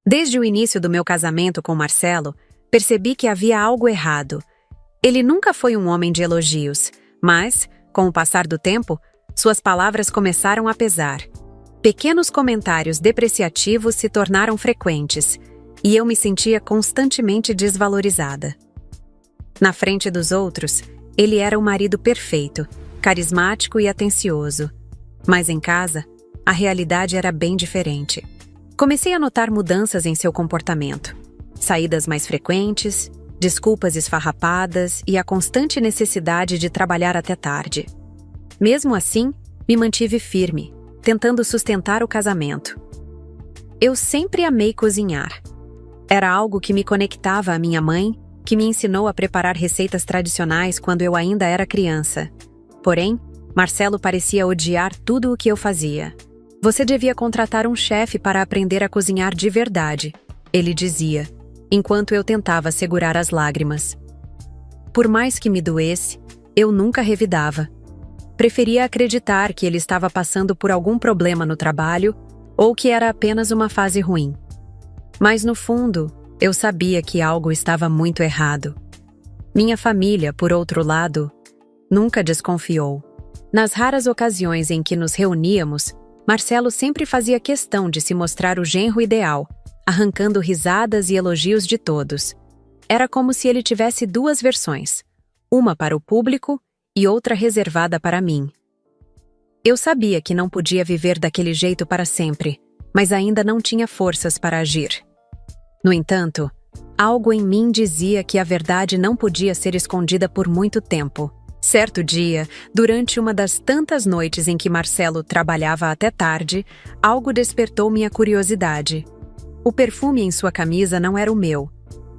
Desde o início do meu casamento com Marcelo, percebi que havia algo errado. Ele nunca foi um homem de elogios, mas, com o passar do tempo, suas palavras começaram a pesar. Pequenos comentários depreciativos se tornaram frequentes, e eu me sentia constantemente desvalorizada. Na frente dos outros, ele era o marido perfeito, carismático e atencioso. Mas em casa, a realidade era bem diferente. Comecei a notar mudanças em seu comportamento. Saídas mais frequentes, desculpas esfarrapadas e a constante necessidade de trabalhar até tarde. Mesmo assim, me mantive firme, tentando sustentar o casamento. Eu sempre amei cozinhar. Era algo que me conectava à minha mãe, que me ensinou a preparar receitas tradicionais quando eu ainda era criança. Porém, Marcelo parecia odiar tudo o que eu fazia. Você devia contratar um chefe para aprender a cozinhar de verdade, ele dizia, enquanto eu tentava segurar as lágrimas. Por mais que me doesse, eu nunca revidava. Preferia acreditar que ele estava passando por algum problema no trabalho ou que era apenas uma fase ruim. Mas no fundo, eu sabia que algo estava muito errado. Minha família, por outro lado, nunca desconfiou. Nas raras ocasiões em que nos reuníamos, Marcelo sempre fazia questão de se mostrar o genro ideal, arrancando risadas e elogios de todos. Era como se ele tivesse duas versões, uma para o público e outra reservada para mim. Eu sabia que não podia viver daquele jeito para sempre, mas ainda não tinha forças para agir. No entanto, algo em mim dizia que a verdade não podia ser escondida por muito tempo. Certo dia, durante uma das tantas noites em que Marcelo trabalhava até tarde, algo despertou minha curiosidade. O perfume em sua camisa não era o meu,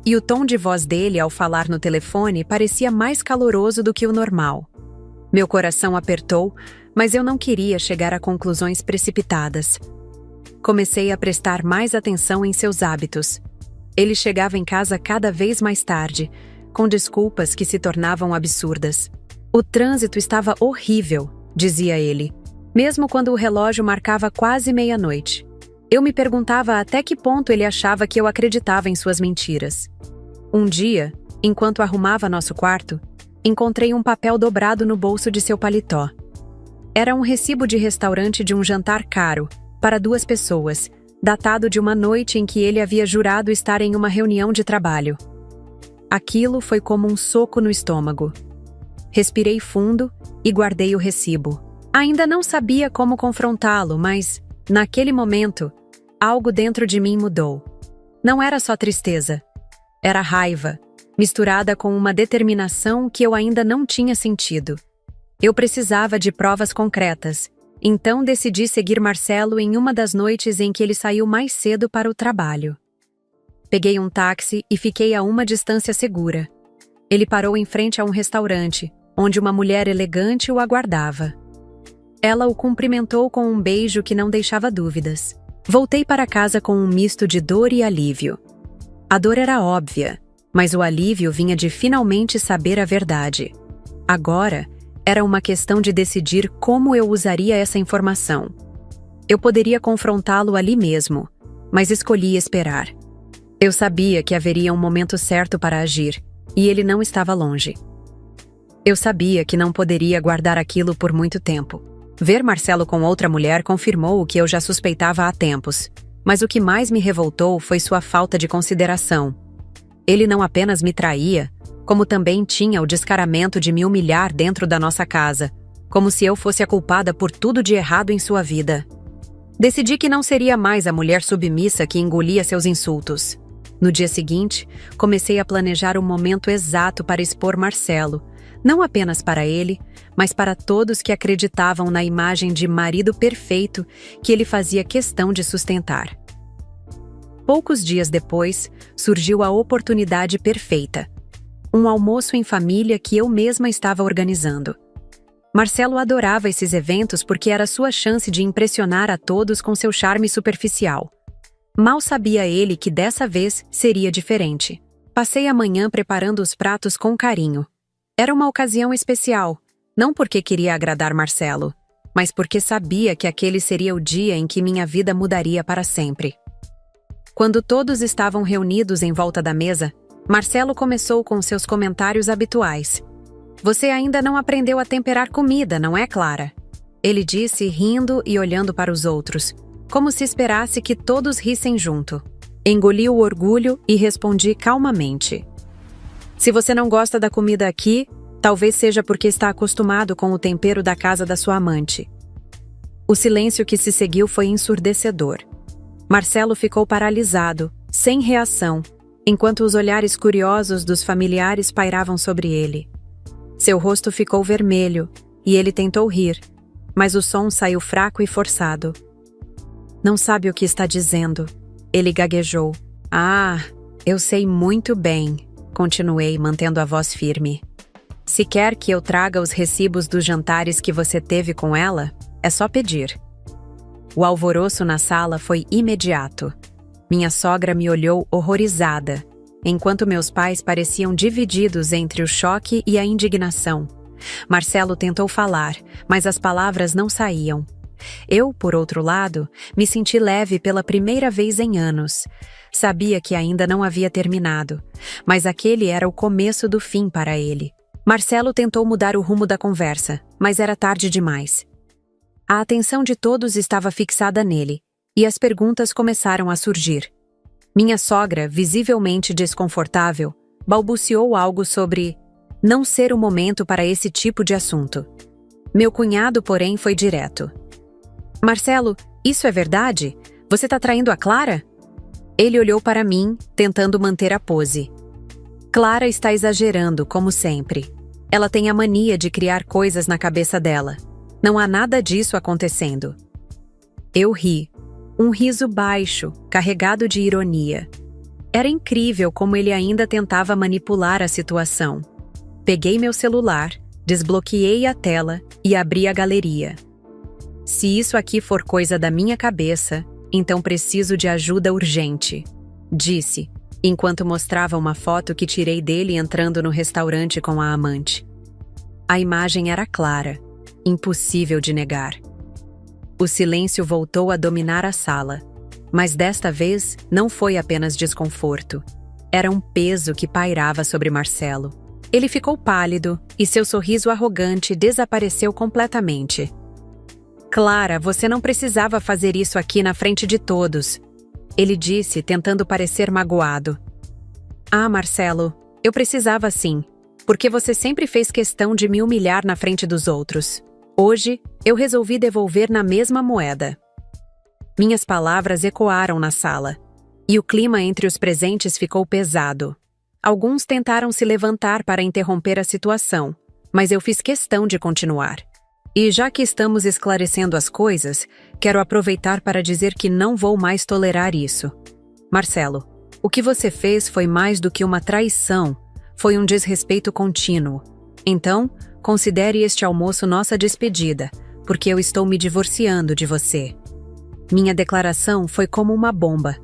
e o tom de voz dele ao falar no telefone parecia mais caloroso do que o normal. Meu coração apertou, mas eu não queria chegar a conclusões precipitadas. Comecei a prestar mais atenção em seus hábitos. Ele chegava em casa cada vez mais tarde, com desculpas que se tornavam absurdas. O trânsito estava horrível, dizia ele, mesmo quando o relógio marcava quase meia-noite. Eu me perguntava até que ponto ele achava que eu acreditava em suas mentiras. Um dia, enquanto arrumava nosso quarto, encontrei um papel dobrado no bolso de seu paletó. Era um recibo de restaurante de um jantar caro, para 2 pessoas, datado de uma noite em que ele havia jurado estar em uma reunião de trabalho. Aquilo foi como um soco no estômago. Respirei fundo e guardei o recibo. Ainda não sabia como confrontá-lo, mas, naquele momento, algo dentro de mim mudou. Não era só tristeza. Era raiva, misturada com uma determinação que eu ainda não tinha sentido. Eu precisava de provas concretas, então decidi seguir Marcelo em uma das noites em que ele saiu mais cedo para o trabalho. Peguei um táxi e fiquei a uma distância segura. Ele parou em frente a um restaurante, onde uma mulher elegante o aguardava. Ela o cumprimentou com um beijo que não deixava dúvidas. Voltei para casa com um misto de dor e alívio. A dor era óbvia, mas o alívio vinha de finalmente saber a verdade. Agora, era uma questão de decidir como eu usaria essa informação. Eu poderia confrontá-lo ali mesmo, mas escolhi esperar. Eu sabia que haveria um momento certo para agir, e ele não estava longe. Eu sabia que não poderia guardar aquilo por muito tempo. Ver Marcelo com outra mulher confirmou o que eu já suspeitava há tempos, mas o que mais me revoltou foi sua falta de consideração. Ele não apenas me traía, como também tinha o descaramento de me humilhar dentro da nossa casa, como se eu fosse a culpada por tudo de errado em sua vida. Decidi que não seria mais a mulher submissa que engolia seus insultos. No dia seguinte, comecei a planejar o momento exato para expor Marcelo, não apenas para ele, mas para todos que acreditavam na imagem de marido perfeito que ele fazia questão de sustentar. Poucos dias depois, surgiu a oportunidade perfeita. Um almoço em família que eu mesma estava organizando. Marcelo adorava esses eventos porque era sua chance de impressionar a todos com seu charme superficial. Mal sabia ele que dessa vez seria diferente. Passei a manhã preparando os pratos com carinho. Era uma ocasião especial, não porque queria agradar Marcelo, mas porque sabia que aquele seria o dia em que minha vida mudaria para sempre. Quando todos estavam reunidos em volta da mesa, Marcelo começou com seus comentários habituais. Você ainda não aprendeu a temperar comida, não é, Clara? Ele disse, rindo e olhando para os outros, como se esperasse que todos rissem junto. Engoli o orgulho e respondi calmamente. Se você não gosta da comida aqui, talvez seja porque está acostumado com o tempero da casa da sua amante. O silêncio que se seguiu foi ensurdecedor. Marcelo ficou paralisado, sem reação, enquanto os olhares curiosos dos familiares pairavam sobre ele. Seu rosto ficou vermelho e ele tentou rir, mas o som saiu fraco e forçado. Não sabe o que está dizendo. Ele gaguejou. Ah, eu sei muito bem, continuei, mantendo a voz firme. Se quer que eu traga os recibos dos jantares que você teve com ela, é só pedir. O alvoroço na sala foi imediato. Minha sogra me olhou horrorizada, enquanto meus pais pareciam divididos entre o choque e a indignação. Marcelo tentou falar, mas as palavras não saíam. Eu, por outro lado, me senti leve pela primeira vez em anos. Sabia que ainda não havia terminado, mas aquele era o começo do fim para ele. Marcelo tentou mudar o rumo da conversa, mas era tarde demais. A atenção de todos estava fixada nele, e as perguntas começaram a surgir. Minha sogra, visivelmente desconfortável, balbuciou algo sobre não ser o momento para esse tipo de assunto. Meu cunhado, porém, foi direto. Marcelo, isso é verdade? Você tá traindo a Clara? Ele olhou para mim, tentando manter a pose. Clara está exagerando, como sempre. Ela tem a mania de criar coisas na cabeça dela. Não há nada disso acontecendo. Eu ri. Um riso baixo, carregado de ironia. Era incrível como ele ainda tentava manipular a situação. Peguei meu celular, desbloqueei a tela e abri a galeria. Se isso aqui for coisa da minha cabeça, então preciso de ajuda urgente, disse, enquanto mostrava uma foto que tirei dele entrando no restaurante com a amante. A imagem era clara, impossível de negar. O silêncio voltou a dominar a sala, mas desta vez não foi apenas desconforto. Era um peso que pairava sobre Marcelo. Ele ficou pálido e seu sorriso arrogante desapareceu completamente. Clara, você não precisava fazer isso aqui na frente de todos, ele disse, tentando parecer magoado. Ah, Marcelo, eu precisava sim, porque você sempre fez questão de me humilhar na frente dos outros. Hoje, eu resolvi devolver na mesma moeda. Minhas palavras ecoaram na sala, e o clima entre os presentes ficou pesado. Alguns tentaram se levantar para interromper a situação, mas eu fiz questão de continuar. E já que estamos esclarecendo as coisas, quero aproveitar para dizer que não vou mais tolerar isso. Marcelo, o que você fez foi mais do que uma traição, foi um desrespeito contínuo. Então, considere este almoço nossa despedida, porque eu estou me divorciando de você. Minha declaração foi como uma bomba.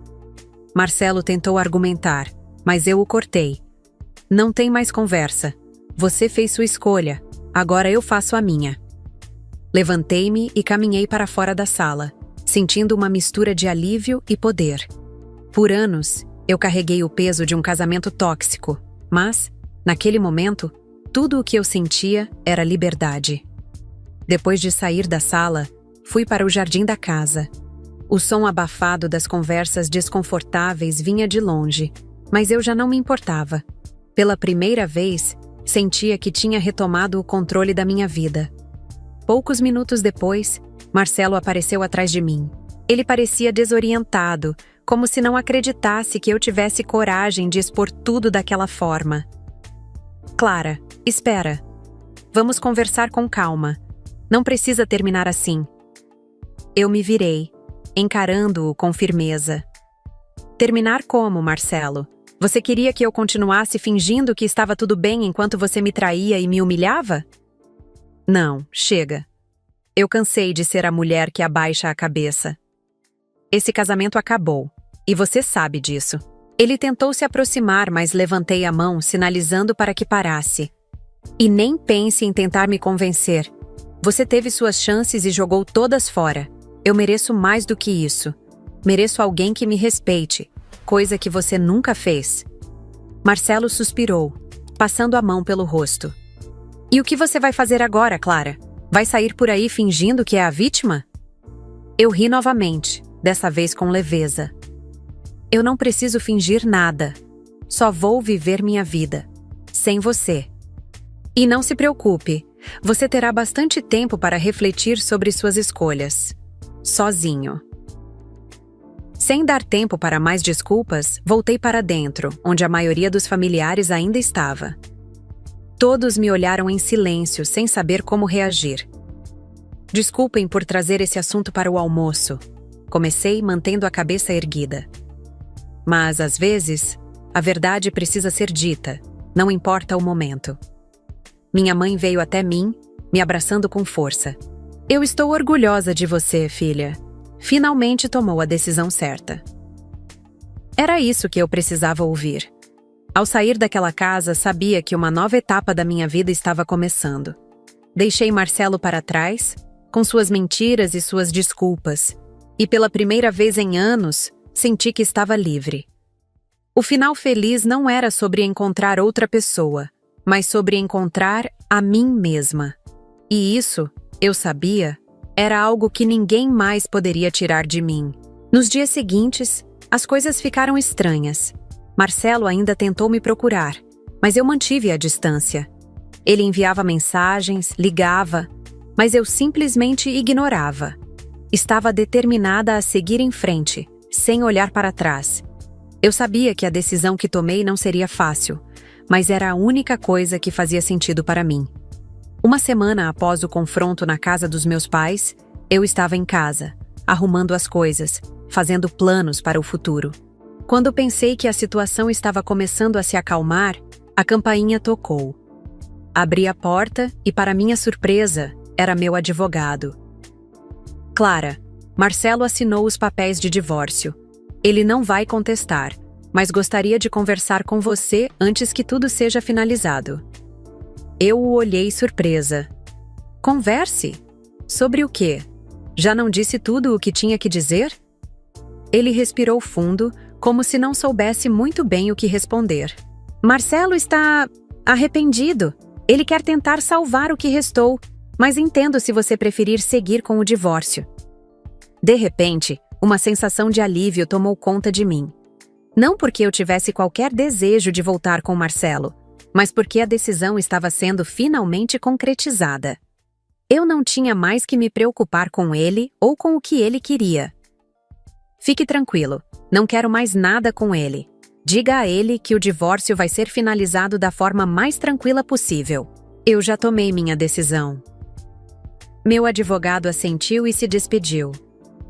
Marcelo tentou argumentar, mas eu o cortei. Não tem mais conversa. Você fez sua escolha, agora eu faço a minha. Levantei-me e caminhei para fora da sala, sentindo uma mistura de alívio e poder. Por anos, eu carreguei o peso de um casamento tóxico, mas, naquele momento, tudo o que eu sentia era liberdade. Depois de sair da sala, fui para o jardim da casa. O som abafado das conversas desconfortáveis vinha de longe, mas eu já não me importava. Pela primeira vez, sentia que tinha retomado o controle da minha vida. Poucos minutos depois, Marcelo apareceu atrás de mim. Ele parecia desorientado, como se não acreditasse que eu tivesse coragem de expor tudo daquela forma. Clara, espera. Vamos conversar com calma. Não precisa terminar assim. Eu me virei, encarando-o com firmeza. Terminar como, Marcelo? Você queria que eu continuasse fingindo que estava tudo bem enquanto você me traía e me humilhava? Não, chega. Eu cansei de ser a mulher que abaixa a cabeça. Esse casamento acabou, e você sabe disso. Ele tentou se aproximar, mas levantei a mão, sinalizando para que parasse. E nem pense em tentar me convencer. Você teve suas chances e jogou todas fora. Eu mereço mais do que isso. Mereço alguém que me respeite, coisa que você nunca fez. Marcelo suspirou, passando a mão pelo rosto. E o que você vai fazer agora, Clara? Vai sair por aí fingindo que é a vítima? Eu ri novamente, dessa vez com leveza. Eu não preciso fingir nada. Só vou viver minha vida. Sem você. E não se preocupe, você terá bastante tempo para refletir sobre suas escolhas. Sozinho. Sem dar tempo para mais desculpas, voltei para dentro, onde a maioria dos familiares ainda estava. Todos me olharam em silêncio, sem saber como reagir. Desculpem por trazer esse assunto para o almoço. Comecei mantendo a cabeça erguida. Mas, às vezes, a verdade precisa ser dita, não importa o momento. Minha mãe veio até mim, me abraçando com força. Eu estou orgulhosa de você, filha. Finalmente tomou a decisão certa. Era isso que eu precisava ouvir. Ao sair daquela casa, sabia que uma nova etapa da minha vida estava começando. Deixei Marcelo para trás, com suas mentiras e suas desculpas, e pela primeira vez em anos, senti que estava livre. O final feliz não era sobre encontrar outra pessoa, mas sobre encontrar a mim mesma. E isso, eu sabia, era algo que ninguém mais poderia tirar de mim. Nos dias seguintes, as coisas ficaram estranhas. Marcelo ainda tentou me procurar, mas eu mantive a distância. Ele enviava mensagens, ligava, mas eu simplesmente ignorava. Estava determinada a seguir em frente, sem olhar para trás. Eu sabia que a decisão que tomei não seria fácil, mas era a única coisa que fazia sentido para mim. Uma semana após o confronto na casa dos meus pais, eu estava em casa, arrumando as coisas, fazendo planos para o futuro. Quando pensei que a situação estava começando a se acalmar, a campainha tocou. Abri a porta e, para minha surpresa, era meu advogado. Clara, Marcelo assinou os papéis de divórcio. Ele não vai contestar, mas gostaria de conversar com você antes que tudo seja finalizado. Eu o olhei surpresa. Converse? Sobre o quê? Já não disse tudo o que tinha que dizer? Ele respirou fundo, como se não soubesse muito bem o que responder. Marcelo está arrependido. Ele quer tentar salvar o que restou, mas entendo se você preferir seguir com o divórcio. De repente, uma sensação de alívio tomou conta de mim. Não porque eu tivesse qualquer desejo de voltar com Marcelo, mas porque a decisão estava sendo finalmente concretizada. Eu não tinha mais que me preocupar com ele ou com o que ele queria. Fique tranquilo, não quero mais nada com ele. Diga a ele que o divórcio vai ser finalizado da forma mais tranquila possível. Eu já tomei minha decisão. Meu advogado assentiu e se despediu.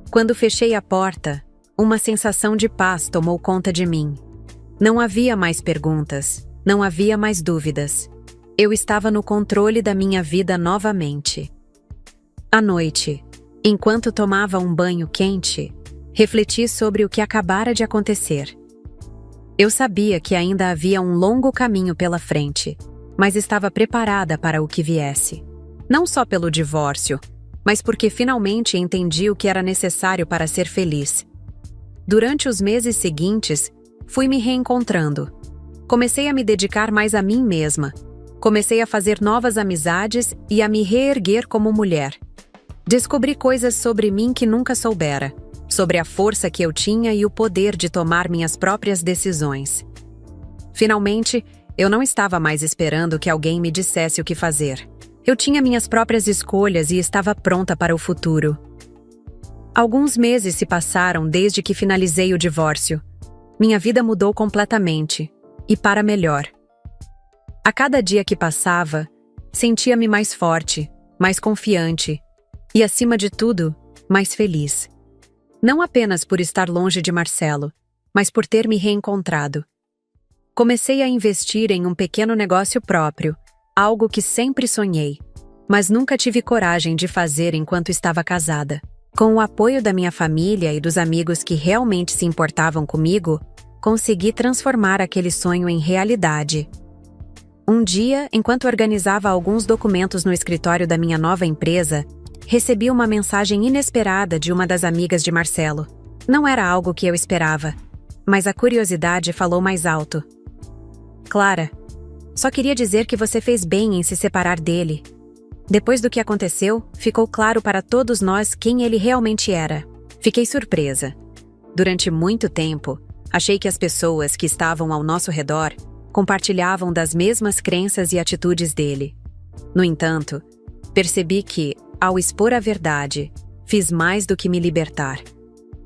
Quando fechei a porta, uma sensação de paz tomou conta de mim. Não havia mais perguntas. Não havia mais dúvidas. Eu estava no controle da minha vida novamente. À noite, enquanto tomava um banho quente, refleti sobre o que acabara de acontecer. Eu sabia que ainda havia um longo caminho pela frente, mas estava preparada para o que viesse. Não só pelo divórcio, mas porque finalmente entendi o que era necessário para ser feliz. Durante os meses seguintes, fui me reencontrando. Comecei a me dedicar mais a mim mesma. Comecei a fazer novas amizades e a me reerguer como mulher. Descobri coisas sobre mim que nunca soubera, sobre a força que eu tinha e o poder de tomar minhas próprias decisões. Finalmente, eu não estava mais esperando que alguém me dissesse o que fazer. Eu tinha minhas próprias escolhas e estava pronta para o futuro. Alguns meses se passaram desde que finalizei o divórcio. Minha vida mudou completamente. E para melhor. A cada dia que passava, sentia-me mais forte, mais confiante e, acima de tudo, mais feliz. Não apenas por estar longe de Marcelo, mas por ter me reencontrado. Comecei a investir em um pequeno negócio próprio, algo que sempre sonhei, mas nunca tive coragem de fazer enquanto estava casada. Com o apoio da minha família e dos amigos que realmente se importavam comigo, consegui transformar aquele sonho em realidade. Um dia, enquanto organizava alguns documentos no escritório da minha nova empresa, recebi uma mensagem inesperada de uma das amigas de Marcelo. Não era algo que eu esperava. mas a curiosidade falou mais alto. Clara, só queria dizer que você fez bem em se separar dele. Depois do que aconteceu, ficou claro para todos nós quem ele realmente era. Fiquei surpresa. Durante muito tempo, achei que as pessoas que estavam ao nosso redor compartilhavam das mesmas crenças e atitudes dele. No entanto, percebi que, ao expor a verdade, fiz mais do que me libertar.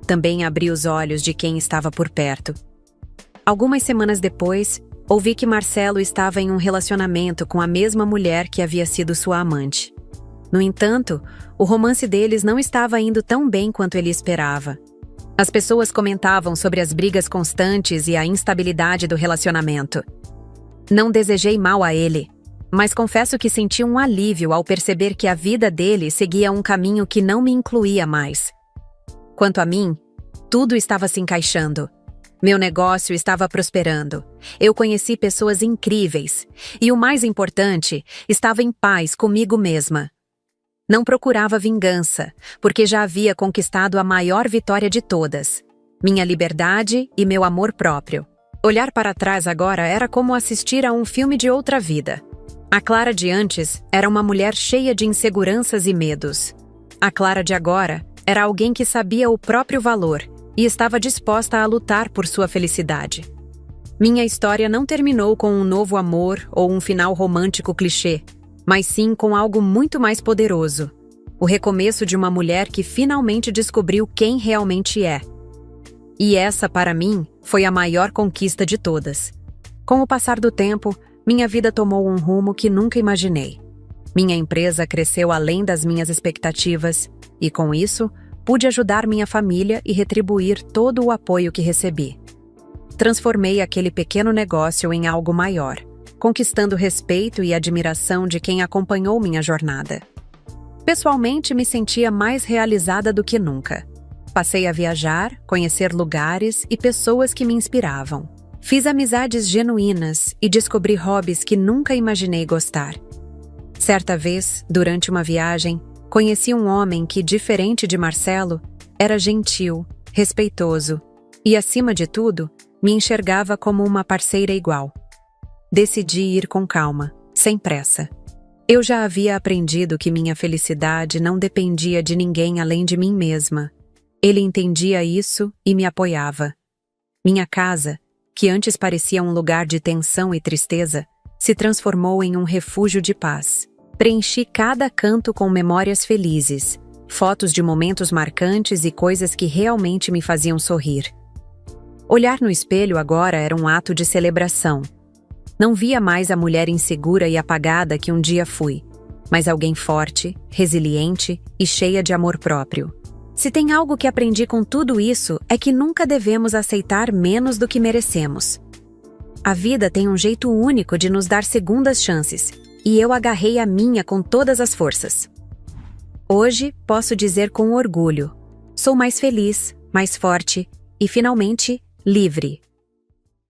Também abri os olhos de quem estava por perto. Algumas semanas depois, ouvi que Marcelo estava em um relacionamento com a mesma mulher que havia sido sua amante. No entanto, o romance deles não estava indo tão bem quanto ele esperava. As pessoas comentavam sobre as brigas constantes e a instabilidade do relacionamento. Não desejei mal a ele, mas confesso que senti um alívio ao perceber que a vida dele seguia um caminho que não me incluía mais. Quanto a mim, tudo estava se encaixando. Meu negócio estava prosperando. Eu conheci pessoas incríveis. E o mais importante, estava em paz comigo mesma. Não procurava vingança, porque já havia conquistado a maior vitória de todas: minha liberdade e meu amor próprio. Olhar para trás agora era como assistir a um filme de outra vida. A Clara de antes era uma mulher cheia de inseguranças e medos. A Clara de agora era alguém que sabia o próprio valor e estava disposta a lutar por sua felicidade. Minha história não terminou com um novo amor ou um final romântico clichê, mas sim com algo muito mais poderoso: o recomeço de uma mulher que finalmente descobriu quem realmente é. E essa, para mim, foi a maior conquista de todas. Com o passar do tempo, minha vida tomou um rumo que nunca imaginei. Minha empresa cresceu além das minhas expectativas e, com isso, pude ajudar minha família e retribuir todo o apoio que recebi. Transformei aquele pequeno negócio em algo maior, conquistando respeito e admiração de quem acompanhou minha jornada. Pessoalmente, me sentia mais realizada do que nunca. Passei a viajar, conhecer lugares e pessoas que me inspiravam. Fiz amizades genuínas e descobri hobbies que nunca imaginei gostar. Certa vez, durante uma viagem, conheci um homem que, diferente de Marcelo, era gentil, respeitoso e, acima de tudo, me enxergava como uma parceira igual. Decidi ir com calma, sem pressa. Eu já havia aprendido que minha felicidade não dependia de ninguém além de mim mesma. Ele entendia isso e me apoiava. Minha casa, que antes parecia um lugar de tensão e tristeza, se transformou em um refúgio de paz. Preenchi cada canto com memórias felizes, fotos de momentos marcantes e coisas que realmente me faziam sorrir. Olhar no espelho agora era um ato de celebração. Não via mais a mulher insegura e apagada que um dia fui, mas alguém forte, resiliente e cheia de amor próprio. Se tem algo que aprendi com tudo isso, é que nunca devemos aceitar menos do que merecemos. A vida tem um jeito único de nos dar segundas chances, e eu agarrei a minha com todas as forças. Hoje, posso dizer com orgulho: sou mais feliz, mais forte e, finalmente, livre.